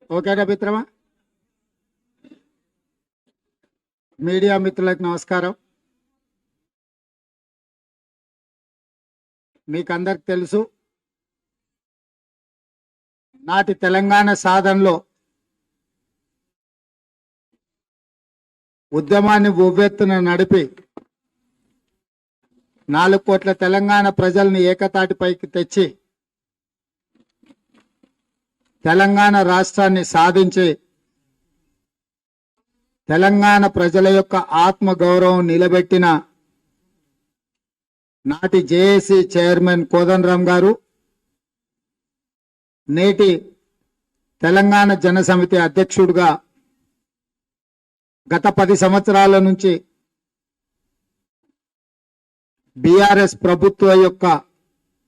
ఓకేనా మిత్రమా? మీడియా మిత్రులకు నమస్కారం. మీకు అందరికి తెలుసు, నాటి తెలంగాణ సాధనలో ఉద్యమాన్ని ఉవ్వెత్తున నడిపి 4 కోట్ల తెలంగాణ ప్రజల్ని ఏకతాటిపైకి తెచ్చి తెలంగాణ రాష్ట్రాన్ని సాధించి తెలంగాణ ప్రజల యొక్క ఆత్మ గౌరవం నిలబెట్టిన నాటి జేఏసీ చైర్మన్ కోదండరాం గారు, నేటి తెలంగాణ జనసమితి అధ్యక్షుడిగా గత 10 సంవత్సరాల నుంచి బీఆర్ఎస్ ప్రభుత్వ యొక్క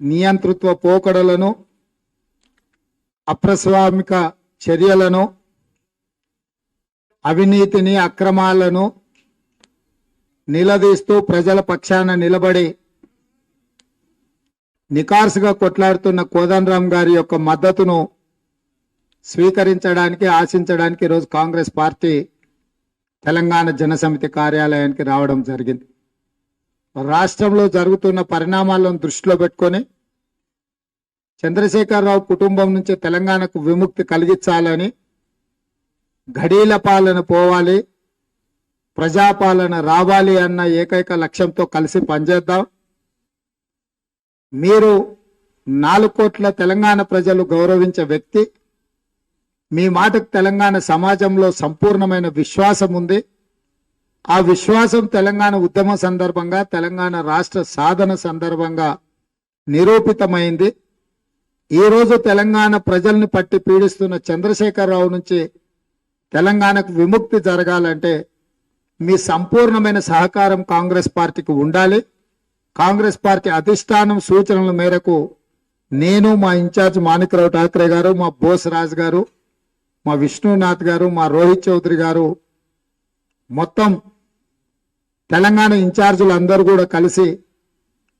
నియంతృత్వ పోకడలను, అప్రస్వామిక చర్యలను, అవినీతిని, అక్రమాలను నిలదీస్తూ ప్రజల పక్షాన నిలబడి నికార్సుగా కొట్లాడుతున్న కోదండరాం గారి యొక్క మద్దతును స్వీకరించడానికి, ఆశించడానికి ఈరోజు కాంగ్రెస్ పార్టీ తెలంగాణ జనసమితి కార్యాలయానికి రావడం జరిగింది. రాష్ట్రంలో జరుగుతున్న పరిణామాలను దృష్టిలో పెట్టుకొని చంద్రశేఖరరావు కుటుంబం నుంచి తెలంగాణకు విముక్తి కలిగించాలని, ఘడీల పాలన పోవాలి, ప్రజాపాలన రావాలి అన్న ఏకైక లక్ష్యంతో కలిసి పనిచేద్దాం. మీరు 4 కోట్ల తెలంగాణ ప్రజలు గౌరవించే వ్యక్తి, మీ మాటకు తెలంగాణ సమాజంలో సంపూర్ణమైన విశ్వాసం ఉంది. ఆ విశ్వాసం తెలంగాణ ఉద్యమ సందర్భంగా, తెలంగాణ రాష్ట్ర సాధన సందర్భంగా నిరూపితమైంది. ఈరోజు తెలంగాణ ప్రజల్ని పట్టి పీడిస్తున్న చంద్రశేఖరరావు నుంచి తెలంగాణకు విముక్తి జరగాలంటే మీ సంపూర్ణమైన సహకారం కాంగ్రెస్ పార్టీకి ఉండాలి. కాంగ్రెస్ పార్టీ అధిష్టానం సూచనల మేరకు నేను, మా ఇన్ఛార్జ్ మాణిక్రావు ఠాకరే గారు, మా బోస్ రాజ్ గారు, మా విష్ణునాథ్ గారు, మా రోహిత్ చౌదరి గారు, మొత్తం తెలంగాణ ఇన్ఛార్జీలు అందరూ కూడా కలిసి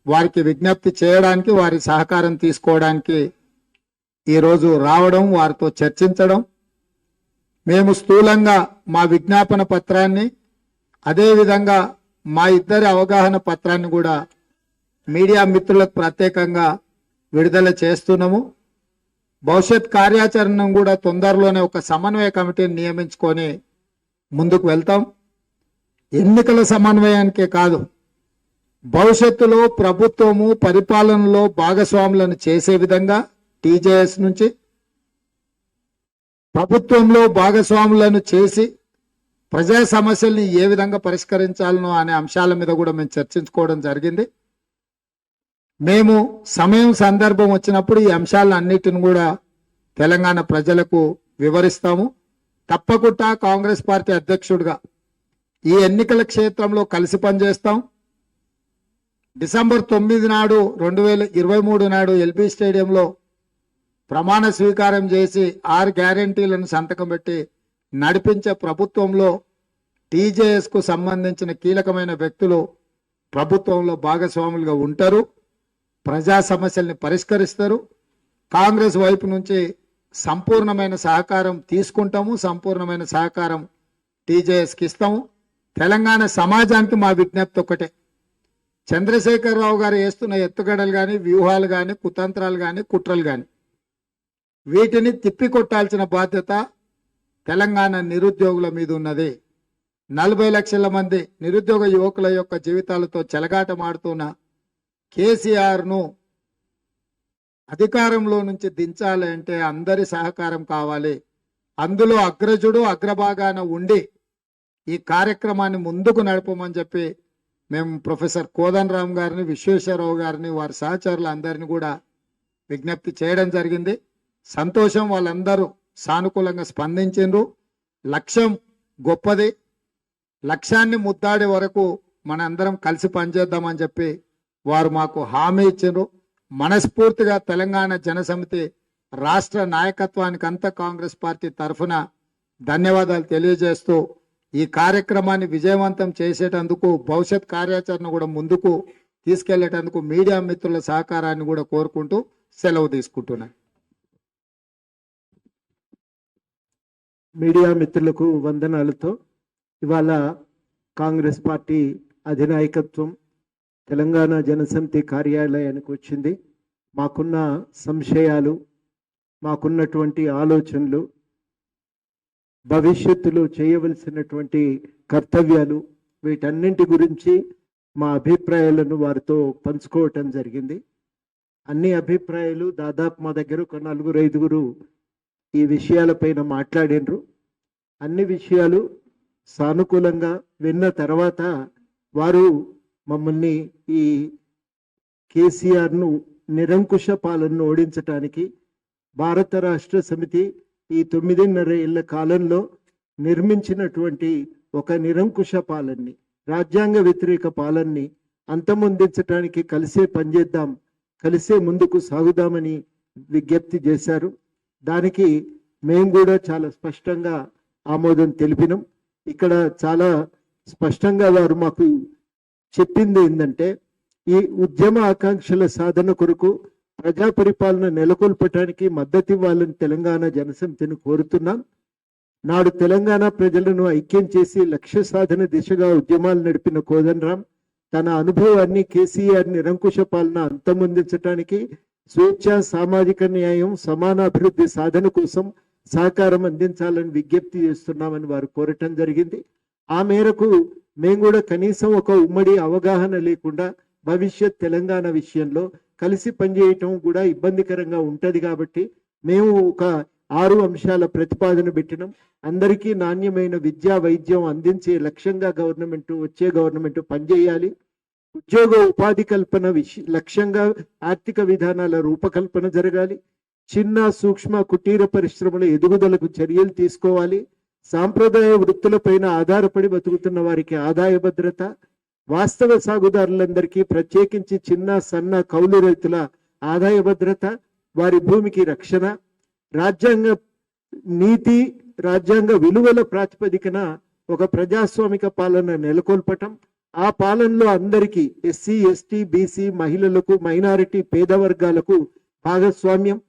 వారికి విజ్ఞప్తి చేయడానికి, వారి సహకారం తీసుకోవడానికి ఈరోజు రావడం, వారితో చర్చించడం. మేము స్థూలంగా మా విజ్ఞాపన పత్రాన్ని, అదేవిధంగా మా ఇద్దరి అవగాహన పత్రాన్ని కూడా మీడియా మిత్రులకు ప్రత్యేకంగా విడుదల చేస్తున్నాము. భవిష్యత్ కార్యాచరణను కూడా తొందరలోనే ఒక సమన్వయ కమిటీని నియమించుకొని ముందుకు వెళ్తాం. ఎన్నికల సమన్వయానికే కాదు, భవిష్యత్తులో ప్రభుత్వము పరిపాలనలో భాగస్వాములను చేసే విధంగా టీజేఎస్ నుంచి ప్రభుత్వంలో భాగస్వాములను చేసి ప్రజా సమస్యల్ని ఏ విధంగా పరిష్కరించాలనో అనే అంశాల మీద కూడా మేము చర్చించుకోవడం జరిగింది. మేము సమయం సందర్భం వచ్చినప్పుడు ఈ అంశాలన్నిటిని కూడా తెలంగాణ ప్రజలకు వివరిస్తాము. తప్పకుండా కాంగ్రెస్ పార్టీ అధ్యక్షుడిగా ఈ ఎన్నికల క్షేత్రంలో కలిసి పనిచేస్తాం. డిసెంబర్ 9 నాడు 2023 నాడు ఎల్బీ స్టేడియంలో ప్రమాణ స్వీకారం చేసి 6 గ్యారెంటీలను సంతకం పెట్టి నడిపించే ప్రభుత్వంలో టీజేఎస్ కు సంబంధించిన కీలకమైన వ్యక్తులు ప్రభుత్వంలో భాగస్వాములుగా ఉంటారు, ప్రజా సమస్యల్ని పరిష్కరిస్తారు. కాంగ్రెస్ వైపు నుంచి సంపూర్ణమైన సహకారం తీసుకుంటాము, సంపూర్ణమైన సహకారం టీజేఎస్కి ఇస్తాము. తెలంగాణ సమాజానికి మా విజ్ఞప్తి ఒకటే, చంద్రశేఖరరావు గారు వేస్తున్న ఎత్తుగడలు కానీ, వ్యూహాలు కానీ, కుతంత్రాలు కానీ, కుట్రలు కానీ వీటిని తిప్పికొట్టాల్సిన బాధ్యత తెలంగాణ నిరుద్యోగుల మీద ఉన్నది. 40 లక్షల మంది నిరుద్యోగ యువకుల యొక్క జీవితాలతో చెలగాటమాడుతున్న కేసీఆర్ను అధికారంలో నుంచి దించాలి అంటే అందరి సహకారం కావాలి. అందులో అగ్రజుడు అగ్రభాగాన ఉండి ఈ కార్యక్రమాన్ని ముందుకు నడపమని చెప్పి మేము ప్రొఫెసర్ కోదండరాం గారిని, విశ్వేశ్వరరావు గారిని, వారి సహచరులు అందరినీ కూడా విజ్ఞప్తి చేయడం జరిగింది. సంతోషం, వాళ్ళందరూ సానుకూలంగా స్పందించిండ్రు. లక్ష్యం గొప్పది, లక్ష్యాన్ని ముద్దాడే వరకు మనందరం కలిసి పనిచేద్దామని చెప్పి వారు మాకు హామీ ఇచ్చిండ్రు. మనస్ఫూర్తిగా తెలంగాణ జనసమితి రాష్ట్ర నాయకత్వానికి అంతా కాంగ్రెస్ పార్టీ తరఫున ధన్యవాదాలు తెలియజేస్తూ ఈ కార్యక్రమాన్ని విజయవంతం చేసేటందుకు, భవిష్యత్ కార్యాచరణ కూడా ముందుకు తీసుకెళ్లేటందుకు మీడియా మిత్రుల సహకారాన్ని కూడా కోరుకుంటూ సెలవు తీసుకుంటున్నాను. మీడియా మిత్రులకు వందనాలతో ఇవాళ కాంగ్రెస్ పార్టీ అధినాయకత్వం తెలంగాణ జనసమితి కార్యాలయానికి వచ్చింది. మాకున్న సంశయాలు, మాకున్నటువంటి ఆలోచనలు, భవిష్యత్తులో చేయవలసినటువంటి కర్తవ్యాలు, వీటన్నింటి గురించి మా అభిప్రాయాలను వారితో పంచుకోవటం జరిగింది. అన్ని అభిప్రాయాలు దాదాపు మా దగ్గర ఒక 4-5 ఈ విషయాలపైన మాట్లాడినరు. అన్ని విషయాలు సానుకూలంగా విన్న తర్వాత వారు మమ్మల్ని ఈ కేసీఆర్ను నిరంకుశ పాలనను ఓడించటానికి భారత రాష్ట్ర సమితి ఈ 9.5 ఏళ్ల కాలంలో నిర్మించినటువంటి ఒక నిరంకుశ పాలనని, రాజ్యాంగ వ్యతిరేక పాలనని అంతమొందించటానికి కలిసే పనిచేద్దాం, కలిసే ముందుకు సాగుదామని విజ్ఞప్తి చేశారు. దానికి మేము కూడా చాలా స్పష్టంగా ఆమోదం తెలిపినాం. ఇక్కడ చాలా స్పష్టంగా వారు మాకు చెప్పింది ఏంటంటే, ఈ ఉద్యమ ఆకాంక్షల సాధన కొరకు ప్రజా పరిపాలన నెలకొల్పటానికి మద్దతు ఇవ్వాలని తెలంగాణ జనసమితిని కోరుతున్నాం. నాడు తెలంగాణ ప్రజలను ఐక్యం చేసి లక్ష్య సాధన దిశగా ఉద్యమాలు నడిపిన కోదండరాం తన అనుభవాన్ని కేసీఆర్ నిరంకుశ పాలన అంతమొందించడానికి, స్వేచ్ఛ, సామాజిక న్యాయం, సమాన అభివృద్ధి సాధన కోసం సహకారం అందించాలని విజ్ఞప్తి చేస్తున్నామని వారు కోరటం జరిగింది. ఆ మేరకు మేము కూడా కనీసం ఒక ఉమ్మడి అవగాహన లేకుండా భవిష్యత్ తెలంగాణ విషయంలో కలిసి పనిచేయటం కూడా ఇబ్బందికరంగా ఉంటుంది. కాబట్టి మేము ఒక 6 అంశాల ప్రతిపాదన పెట్టినాం. అందరికీ నాణ్యమైన విద్యా, వైద్యం అందించే లక్ష్యంగా వచ్చే గవర్నమెంట్ పనిచేయాలి. ఉద్యోగ ఉపాధి కల్పన లక్ష్యంగా ఆర్థిక విధానాల రూపకల్పన జరగాలి. చిన్న, సూక్ష్మ, కుటీర పరిశ్రమల ఎదుగుదలకు చర్యలు తీసుకోవాలి. సాంప్రదాయ వృత్తులపైన ఆధారపడి బతుకుతున్న వారికి ఆదాయ భద్రత, వాస్తవ సాగుదారులందరికీ ప్రత్యేకించి చిన్న, సన్న, కౌలు రైతుల ఆదాయ భద్రత, వారి భూమికి రక్షణ, రాజ్యాంగ నీతి, రాజ్యాంగ విలువల ప్రాతిపదికన ఒక ప్రజాస్వామిక పాలన నెలకొల్పటం, ఆ పాలనలో అందరికీ ఎస్సీ, ఎస్టీ, బీసీ, మహిళలకు, మైనారిటీ, పేద వర్గాలకు భాగస్వామ్యం,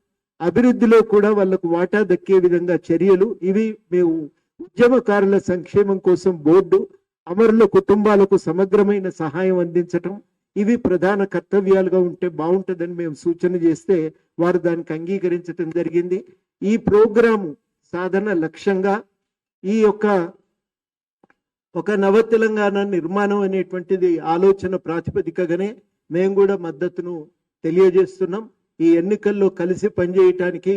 అభివృద్ధిలో కూడా వాళ్లకు వాటా దక్కే విధంగా చర్యలు. ఇవి మేము ఉద్యమకారుల సంక్షేమం కోసం బోర్డు, అమరుల కుటుంబాలకు సమగ్రమైన సహాయం అందించటం, ఇవి ప్రధాన కర్తవ్యాలుగా ఉంటే బాగుంటుందని మేము సూచన చేస్తే వారు దానికి అంగీకరించటం జరిగింది. ఈ ప్రోగ్రాము సాధన లక్ష్యంగా ఈ ఒక నవ తెలంగాణ నిర్మాణం అనేటువంటిది ఆలోచన ప్రాతిపదికగానే మేము కూడా మద్దతును తెలియజేస్తున్నాం. ఈ ఎన్నికల్లో కలిసి పనిచేయటానికి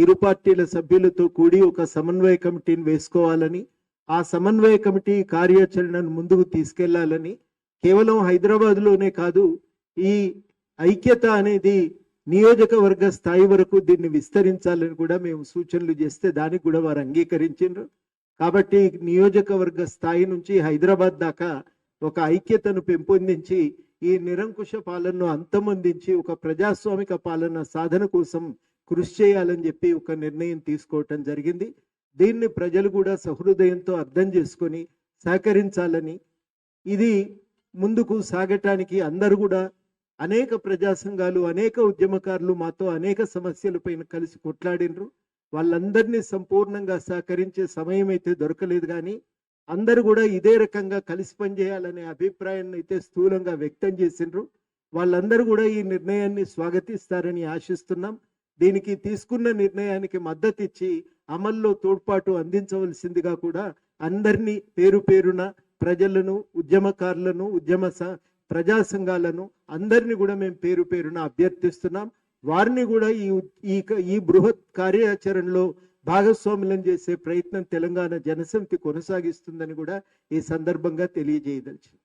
ఇరు పార్టీల సభ్యులతో కూడి ఒక సమన్వయ కమిటీని వేసుకోవాలని, ఆ సమన్వయ కమిటీ కార్యాచరణను ముందుకు తీసుకెళ్లాలని, కేవలం హైదరాబాద్లోనే కాదు, ఈ ఐక్యత అనేది నియోజకవర్గ స్థాయి వరకు దీన్ని విస్తరించాలని కూడా మేము సూచనలు చేస్తే దానికి కూడా వారు అంగీకరించారు. కాబట్టి నియోజకవర్గ స్థాయి నుంచి హైదరాబాద్ దాకా ఒక ఐక్యతను పెంపొందించి ఈ నిరంకుశ పాలనను అంతమొందించి ఒక ప్రజాస్వామిక పాలన సాధన కోసం కృషి చేయాలని చెప్పి ఒక నిర్ణయం తీసుకోవటం జరిగింది. దీన్ని ప్రజలు కూడా సహృదయంతో అర్థం చేసుకొని సహకరించాలని, ఇది ముందుకు సాగటానికి అందరూ కూడా అనేక ప్రజా సంఘాలు, అనేక ఉద్యమకారులు మాతో అనేక సమస్యలపైన కలిసి కొట్లాడినరు. వాళ్ళందరినీ సంపూర్ణంగా సహకరించే సమయం అయితే దొరకలేదు. కానీ అందరూ కూడా ఇదే రకంగా కలిసి పనిచేయాలనే అభిప్రాయాన్ని అయితే స్థూలంగా వ్యక్తం చేసిండ్రు. వాళ్ళందరూ కూడా ఈ నిర్ణయాన్ని స్వాగతిస్తారని ఆశిస్తున్నాం. దీనికి తీసుకున్న నిర్ణయానికి మద్దతు ఇచ్చి అమల్లో తోడ్పాటు అందించవలసిందిగా కూడా అందరినీ పేరు పేరున ప్రజలను, ఉద్యమకారులను, ప్రజా సంఘాలను అందరినీ కూడా మేము పేరు పేరున అభ్యర్థిస్తున్నాం. వారిని కూడా ఈ బృహత్ కార్యాచరణలో భాగస్వాములను చేసే ప్రయత్నం తెలంగాణ జనసమితి కొనసాగిస్తుందని కూడా ఈ సందర్భంగా తెలియజేయదలిచింది.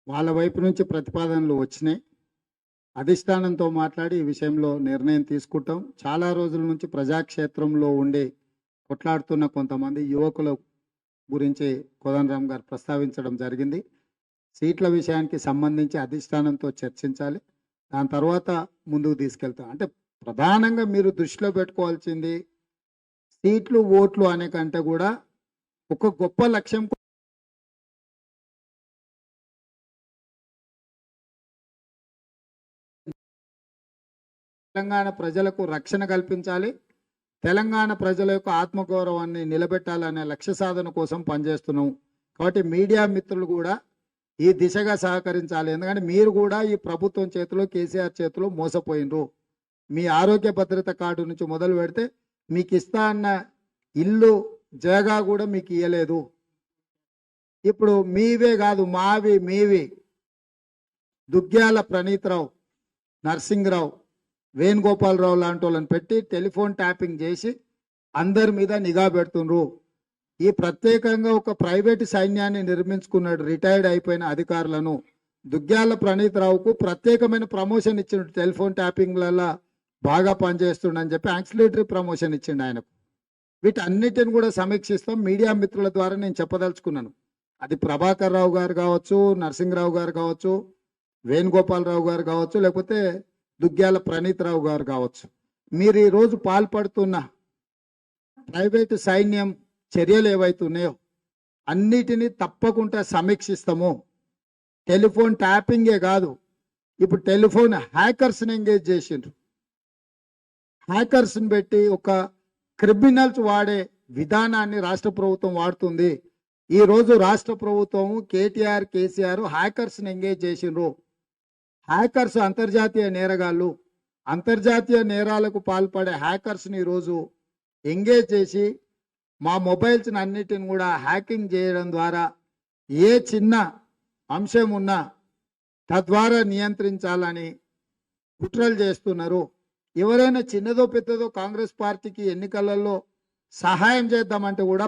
వాళ్ళ వైపు నుంచి ప్రతిపాదనలు వచ్చినాయి. అధిష్టానంతో మాట్లాడి ఈ విషయంలో నిర్ణయం తీసుకుంటాం. చాలా రోజుల నుంచి ప్రజాక్షేత్రంలో ఉండి కొట్లాడుతున్న కొంతమంది యువకుల గురించి కోదండరాం గారు ప్రస్తావించడం జరిగింది. సీట్ల విషయానికి సంబంధించి అధిష్టానంతో చర్చించాలి, దాని తర్వాత ముందుకు తీసుకెళ్తాం. అంటే ప్రధానంగా మీరు దృష్టిలో పెట్టుకోవాల్సింది సీట్లు, ఓట్లు అనే కంటే కూడా ఒక గొప్ప లక్ష్యం తెలంగాణ ప్రజలకు రక్షణ కల్పించాలి, తెలంగాణ ప్రజల యొక్క ఆత్మగౌరవాన్ని నిలబెట్టాలనే లక్ష్య సాధన కోసం పనిచేస్తున్నాం. కాబట్టి మీడియా మిత్రులు కూడా ఈ దిశగా సహకరించాలి. ఎందుకంటే మీరు కూడా ఈ ప్రభుత్వం చేతిలో, కేసీఆర్ చేతిలో మోసపోయినరు. మీ ఆరోగ్య భద్రత కార్డు నుంచి మొదలు పెడితే మీకు ఇస్తా అన్న ఇల్లు జగా కూడా మీకు ఇవ్వలేదు. ఇప్పుడు మీవే కాదు, మావి మీవి దుగ్గ్యాల ప్రణీత్రావు, నర్సింగ్రావు, వేణుగోపాలరావు లాంటి వాళ్ళని పెట్టి టెలిఫోన్ ట్యాపింగ్ చేసి అందరి మీద నిఘా పెడుతుండ్రు. ఈ ప్రత్యేకంగా ఒక ప్రైవేటు సైన్యాన్ని నిర్మించుకున్నాడు రిటైర్డ్ అయిపోయిన అధికారులను. దుగ్గ్యాల ప్రణీత్రావుకు ప్రత్యేకమైన ప్రమోషన్ ఇచ్చిండు, టెలిఫోన్ ట్యాపింగ్లలో బాగా పనిచేస్తుండని చెప్పి యాక్సిలేటరీ ప్రమోషన్ ఇచ్చిండు ఆయనకు. వీటన్నిటిని కూడా సమీక్షిస్తాం. మీడియా మిత్రుల ద్వారా నేను చెప్పదలుచుకున్నాను. అది ప్రభాకర్ రావు గారు కావచ్చు, నరసింహరావు గారు కావచ్చు, వేణుగోపాలరావు గారు కావచ్చు, లేకపోతే దుగ్గ్యాల ప్రణీత్రావు గారు కావచ్చు. మీరు ఈరోజు పాల్పడుతున్న ప్రైవేటు సైన్యం చర్యలు ఏవైతున్నాయో అన్నిటినీ తప్పకుండా సమీక్షిస్తాము. టెలిఫోన్ ట్యాపింగే కాదు, ఇప్పుడు టెలిఫోన్ హ్యాకర్స్ని ఎంగేజ్ చేసిండ్రు. హ్యాకర్స్ని పెట్టి ఒక క్రిమినల్స్ వాడే విధానాన్ని రాష్ట్ర ప్రభుత్వం వాడుతుంది. ఈరోజు రాష్ట్ర ప్రభుత్వం కేటీఆర్, కేసీఆర్ హ్యాకర్స్ని ఎంగేజ్ చేసిండ్రు. హ్యాకర్స్ అంతర్జాతీయ నేరగాళ్ళు, అంతర్జాతీయ నేరాలకు పాల్పడే హ్యాకర్స్ని ఈరోజు ఎంగేజ్ చేసి మా మొబైల్స్ని అన్నిటిని కూడా హ్యాకింగ్ చేయడం ద్వారా ఏ చిన్న అంశం ఉన్నా తద్వారా నియంత్రించాలని కుట్రలు చేస్తున్నారు. ఎవరైనా చిన్నదో పెద్దదో కాంగ్రెస్ పార్టీకి ఎన్నికలలో సహాయం చేద్దామంటే కూడా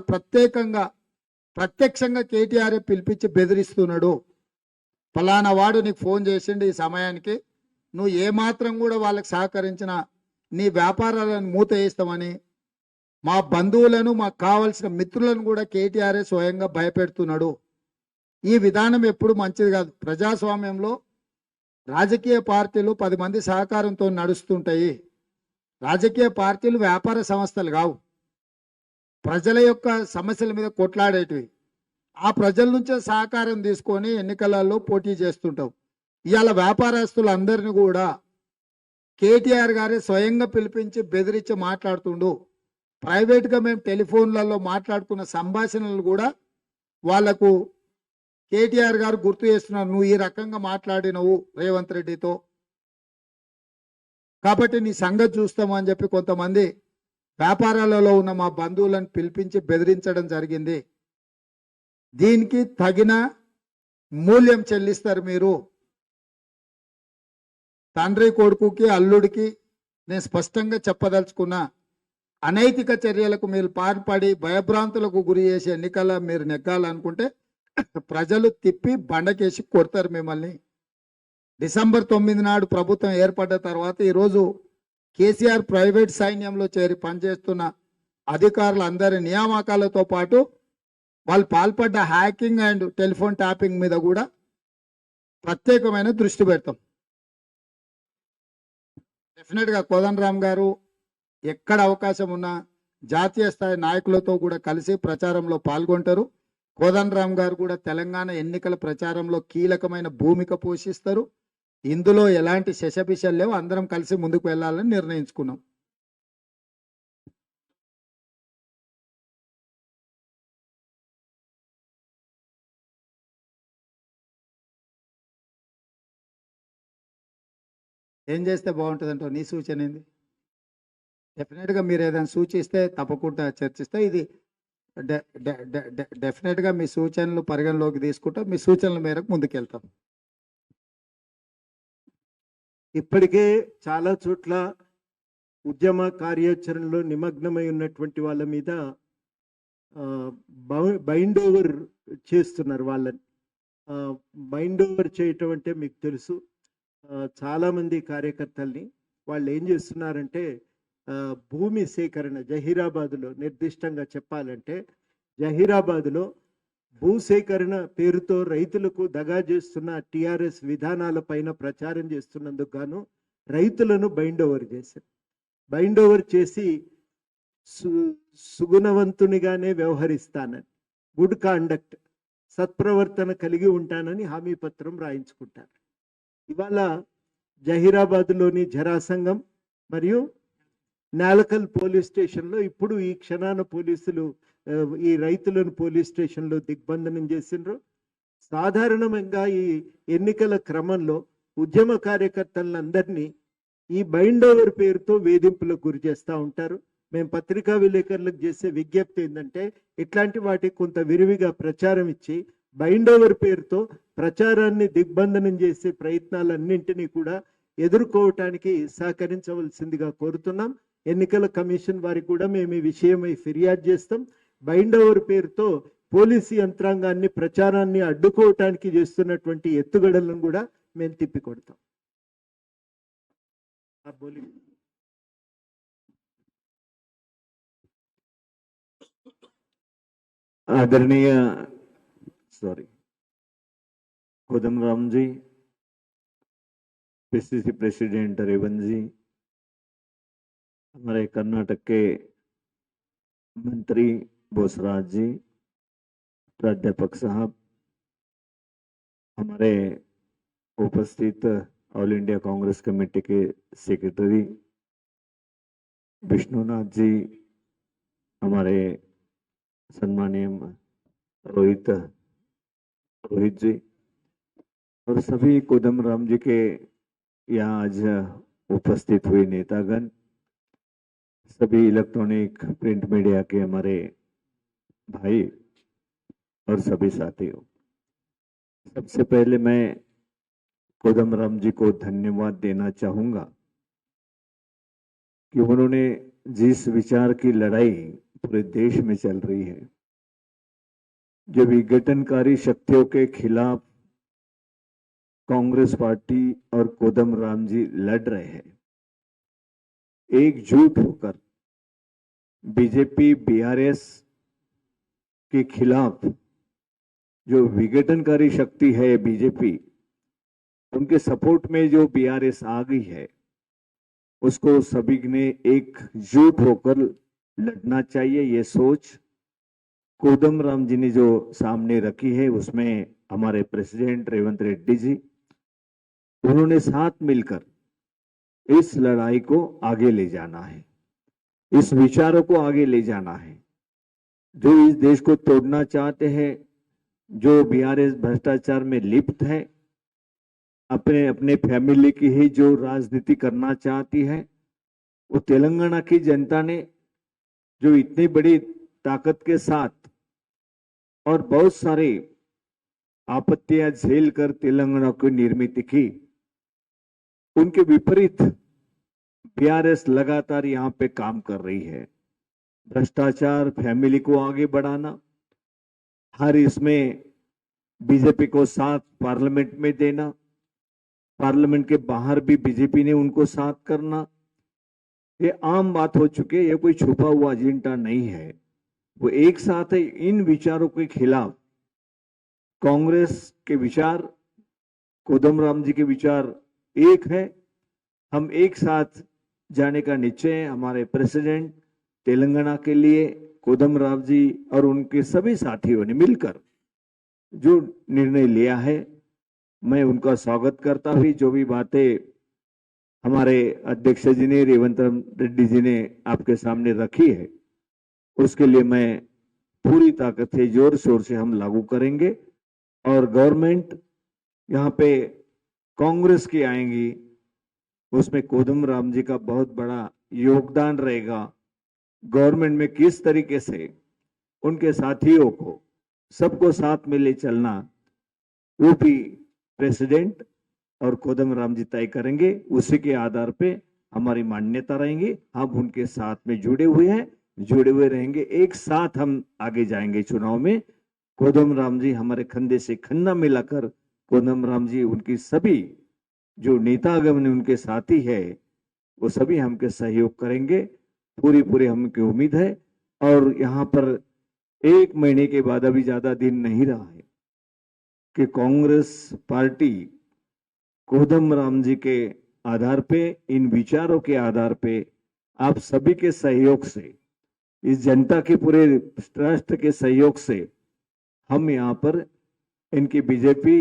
ప్రత్యక్షంగా కేటీఆర్ పిలిపించి బెదిరిస్తున్నాడు. ఫలానా వాడు నీకు ఫోన్ చేసిండు ఈ సమయానికి, నువ్వు ఏమాత్రం కూడా వాళ్ళకి సహకరించిన నీ వ్యాపారాలను మూత వేస్తామని మా బంధువులను, మాకు కావలసిన మిత్రులను కూడా కేటీఆర్ స్వయంగా భయపెడుతున్నాడు. ఈ విధానం ఎప్పుడు మంచిది కాదు. ప్రజాస్వామ్యంలో రాజకీయ పార్టీలు 10 మంది సహకారంతో నడుస్తుంటాయి. రాజకీయ పార్టీలు వ్యాపార సంస్థలు కావు, ప్రజల యొక్క సమస్యల మీద కొట్లాడేటివి. ఆ ప్రజల నుంచే సహకారం తీసుకొని ఎన్నికలలో పోటీ చేస్తుంటాం. ఇవాళ వ్యాపారస్తులందరినీ కూడా కేటీఆర్ గారే స్వయంగా పిలిపించి బెదిరించి మాట్లాడుతుండు. ప్రైవేట్గా మేము టెలిఫోన్లలో మాట్లాడుకున్న సంభాషణలు కూడా వాళ్లకు కేటీఆర్ గారు గుర్తు చేస్తున్నారు. నువ్వు ఈ రకంగా మాట్లాడినవు రేవంత్ రెడ్డితో, కాబట్టి నీ సంగతి చూస్తామని చెప్పి కొంతమంది వ్యాపారాలలో ఉన్న మా బంధువులను పిలిపించి బెదిరించడం జరిగింది. దీనికి తగిన మూల్యం చెల్లిస్తారు మీరు. తండ్రి కొడుకుకి, అల్లుడికి నేను స్పష్టంగా చెప్పదలుచుకున్నా, అనైతిక చర్యలకు మీరు పాల్పడి భయభ్రాంతులకు గురి చేసే ఎన్నికల మీరు నెగ్గాలనుకుంటే ప్రజలు తిప్పి బండకేసి కొడతారు మిమ్మల్ని. డిసెంబర్ 9 నాడు ప్రభుత్వం ఏర్పడ్డ తర్వాత ఈరోజు కేసీఆర్ ప్రైవేట్ సైన్యంలో చేరి పనిచేస్తున్న అధికారులందరి నియామకాలతో పాటు వాళ్ళు పాల్పడ్డ హ్యాకింగ్ అండ్ టెలిఫోన్ ట్యాపింగ్ మీద కూడా ప్రత్యేకమైన దృష్టి పెడతాం. డెఫినెట్గా కోదండరామ్ గారు ఎక్కడ అవకాశం ఉన్నా జాతీయ స్థాయి నాయకులతో కూడా కలిసి ప్రచారంలో పాల్గొంటారు. కోదండరామ్ గారు కూడా తెలంగాణ ఎన్నికల ప్రచారంలో కీలకమైన భూమిక పోషిస్తారు. ఇందులో ఎలాంటి శశబిషలు లేవు. అందరం కలిసి ముందుకు వెళ్ళాలని నిర్ణయించుకున్నాం. ఏం చేస్తే బాగుంటుందంటో నీ సూచన ఏంది? డెఫినెట్గా మీరు ఏదైనా సూచిస్తే తప్పకుండా చర్చిస్తే ఇది డెఫినెట్గా మీ సూచనలు పరిగణలోకి తీసుకుంటాం. మీ సూచనల మేరకు ముందుకెళ్తాం. ఇప్పటికే చాలా చోట్ల ఉద్యమ కార్యాచరణలో నిమగ్నమై ఉన్నటువంటి వాళ్ళ మీద బైండ్ ఓవర్ చేస్తున్నారు. వాళ్ళని బైండ్ ఓవర్ చేయటం అంటే మీకు తెలుసు, చాలామంది కార్యకర్తల్ని వాళ్ళు ఏం చేస్తున్నారంటే భూమి సేకరణ జహీరాబాద్లో, నిర్దిష్టంగా చెప్పాలంటే జహీరాబాద్లో భూసేకరణ పేరుతో రైతులకు దగా చేస్తున్న టిఆర్ఎస్ విధానాలపైన ప్రచారం చేస్తున్నందుకు గాను రైతులను బైండ్ ఓవర్ చేశారు. బైండ్ ఓవర్ చేసి సుగుణవంతునిగానే వ్యవహరిస్తానని, గుడ్ కాండక్ట్, సత్ప్రవర్తన కలిగి ఉంటానని హామీ పత్రం రాయించుకుంటారు. ఇవాళ జహీరాబాద్లోని జరాసంగం, మరియు నేలకల్ పోలీస్ స్టేషన్లో ఇప్పుడు ఈ క్షణాన పోలీసులు ఈ రైతులను పోలీస్ స్టేషన్లో దిగ్బంధనం చేసిండ్రు. సాధారణంగా ఈ ఎన్నికల క్రమంలో ఉద్యమ కార్యకర్తలందరినీ ఈ బైండ్ ఓవర్ పేరుతో వేధింపులకు గురి చేస్తూ ఉంటారు. మేము పత్రికా విలేకరులకు చేసే విజ్ఞప్తి ఏంటంటే ఇట్లాంటి వాటికి కొంత విరివిగా ప్రచారం ఇచ్చి బైండ్ ఓవర్ పేరుతో ప్రచారాన్ని దిగ్బంధనం చేసే ప్రయత్నాలన్నింటినీ కూడా ఎదుర్కోవటానికి సహకరించవలసిందిగా కోరుతున్నాం. ఎన్నికల కమిషన్ వారికి కూడా మేము ఈ విషయమై ఫిర్యాదు చేస్తాం. బైండ్ ఓవర్ పేరుతో పోలీసు యంత్రాంగాన్ని ప్రచారాన్ని అడ్డుకోవటానికి చేస్తున్నటువంటి ఎత్తుగడలను కూడా మేము తిప్పికొడతాం. आदरणीय कोदमराम जी, पीसीसी प्रेसिडेंट रेवंत जी, हमारे कर्नाटक के मंत्री बोसराज जी, प्राध्यापक साहब, हमारे उपस्थित ऑल इंडिया कांग्रेस कमेटी के सेक्रेटरी विष्णुनाथ जी, हमारे सम्मानीय रोहित जी और सभी कोदमराम जी के यहाँ आज उपस्थित हुए नेतागण, सभी इलेक्ट्रॉनिक प्रिंट मीडिया के हमारे भाई और सभी साथियों, सबसे पहले मैं कोदमराम जी को धन्यवाद देना चाहूंगा कि उन्होंने जिस विचार की लड़ाई पूरे देश में चल रही है, जो विघटनकारी शक्तियों के खिलाफ कांग्रेस पार्टी और कोदमराम जी लड़ रहे हैं, एकजुट होकर बीजेपी बीआरएस के खिलाफ जो विघटनकारी शक्ति है बीजेपी, उनके सपोर्ट में जो बीआरएस आ गई है, उसको सभी ने एकजुट होकर लड़ना चाहिए। ये सोच कोदमराम जी ने जो सामने रखी है, उसमें हमारे प्रेसिडेंट रेवंत रेड्डी जी, उन्होंने साथ मिलकर इस लड़ाई को आगे ले जाना है, इस विचारों को आगे ले जाना है। जो इस देश को तोड़ना चाहते हैं, जो बीआरएस भ्रष्टाचार में लिप्त है, अपने अपने फैमिली की ही जो राजनीति करना चाहती है, वो तेलंगाना की जनता ने जो इतनी बड़ी ताकत के साथ और बहुत सारी आपत्तियां झेल कर तेलंगाना की निर्मित की, उनके विपरीत बीआरएस लगातार यहाँ पे काम कर रही है। भ्रष्टाचार, फैमिली को आगे बढ़ाना, हर इसमें बीजेपी को साथ पार्लियामेंट में देना, पार्लियामेंट के बाहर भी बीजेपी ने उनको साथ करना, ये आम बात हो चुकी है। ये कोई छुपा हुआ एजेंडा नहीं है, वो एक साथ है। इन विचारों के खिलाफ कांग्रेस के विचार, कोदमराम जी के विचार एक है। हम एक साथ जाने का निश्चय हमारे प्रेसिडेंट तेलंगाना के लिए कोदमराम जी और उनके सभी साथियों ने मिलकर जो निर्णय लिया है, मैं उनका स्वागत करता हुई जो भी बातें हमारे अध्यक्ष जी ने, रेवंत रेड्डी जी ने आपके सामने रखी है, उसके लिए मैं पूरी ताकत से जोर शोर से हम लागू करेंगे। और गवर्नमेंट यहाँ पे कांग्रेस की आएंगी, उसमें कोदमराम जी का बहुत बड़ा योगदान रहेगा। गवर्नमेंट में किस तरीके से उनके साथियों को सबको साथ में ले चलना, वो भी प्रेसिडेंट और कोदमराम जी तय करेंगे। उसी के आधार पे हमारी मान्यता रहेंगी। हम उनके साथ में जुड़े हुए हैं, जुड़े हुए रहेंगे, एक साथ हम आगे जाएंगे चुनाव में। कोदमराम जी हमारे कंधे से कंधा मिलाकर, कोदमराम जी उनकी सभी जो नेतागण उनके साथी है, वो सभी हमके सहयोग करेंगे, पूरी हमकी उम्मीद है। और यहाँ पर 1 महीने के बाद, अभी ज्यादा दिन नहीं रहा है, कि कांग्रेस पार्टी कोदमराम जी के आधार पे, इन विचारों के आधार पे, आप सभी के सहयोग से, इस जनता के पूरे राष्ट्र के सहयोग से हम यहाँ पर इनकी बीजेपी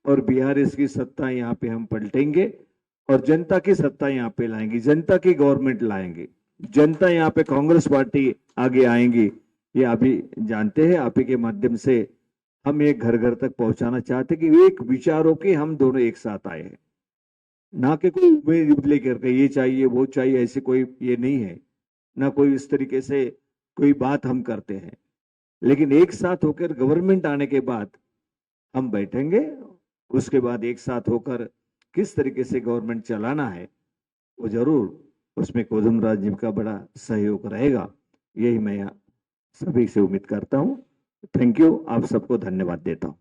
और बीआरएस की सत्ता यहाँ पे हम पलटेंगे और जनता की सत्ता यहाँ पे लाएंगी, जनता की गवर्नमेंट लाएंगे, जनता यहाँ पे कांग्रेस पार्टी आगे आएंगी। ये अभी जानते हैं, आप ही के माध्यम से हम एक घर घर तक पहुंचाना चाहते कि एक विचारों के हम दोनों एक साथ आए हैं, ना कि कोई उम्मीद लेकर के ये चाहिए वो चाहिए, ऐसे कोई ये नहीं है, ना कोई इस तरीके से कोई बात हम करते हैं। लेकिन एक साथ होकर गवर्नमेंट आने के बाद हम बैठेंगे, उसके बाद एक साथ होकर किस तरीके से गवर्नमेंट चलाना है वो जरूर उसमें कोदमराज जी का बड़ा सहयोग रहेगा, यही मैं सभी से उम्मीद करता हूं। थैंक यू, आप सबको धन्यवाद देता हूं।